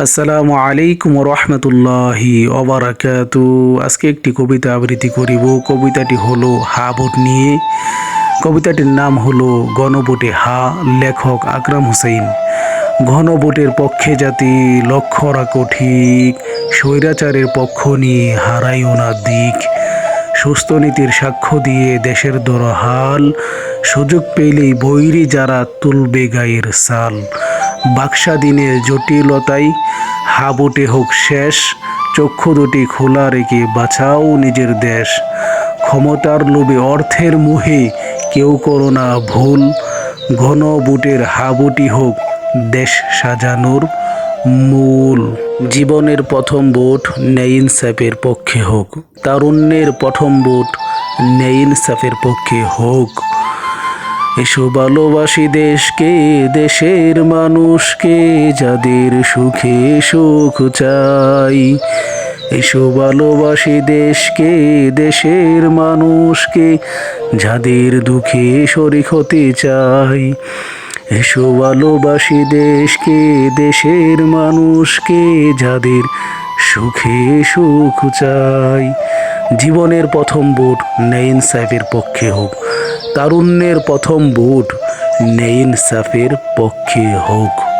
আসসালামু আলাইকুম রহমতুল্লাহি ওবারাকাতু। আজকে একটি কবিতা আবৃত্তি করিব। কবিতাটি হলো হা ভোট নিয়ে। কবিতাটির নাম হলো গণভোটে হা। লেখক আকরাম হোসেন। ঘনভোটের পক্ষে জাতি লক্ষ্য রাখো ঠিক, স্বৈরাচারের পক্ষ নিয়ে হারাইও না দিক। সুস্থ নীতির সাক্ষ্য দিয়ে দেশের দরহাল, সুযোগ পেলেই বৈরী যারা তুলবে গায়ের সাল। বাক্সাদিনের জটিলতায় হাবুটে হোক শেষ, চক্ষু দুটি খোলা রেখে বাঁচাও নিজের দেশ। ক্ষমতার লোভে অর্থের মোহে কেউ করো না ভুল, ঘনভোটের হাবুটি হোক দেশ সাজানোর মূল। জীবনের প্রথম ভোট ন্যায় ইনসাফের পক্ষে হোক, তারুণ্যের প্রথম ভোট ন্যায় ইনসাফের পক্ষে হোক। এসো ভালোবাসি দেশকে, দেশের মানুষকে, যাদের সুখে সুখ চাই। এসো ভালোবাসি দেশকে, দেশের মানুষকে, যাদের দুঃখে শরিক হতে চাই। এসো ভালোবাসি দেশকে, দেশের মানুষকে, যাদের সুখে সুখ চাই। জীবনের প্রথম ভোট ন্যায় ইনসাফের পক্ষে হোক, তারুণ্যের প্রথম ভোট ন্যায় ইনসাফের পক্ষে হোক।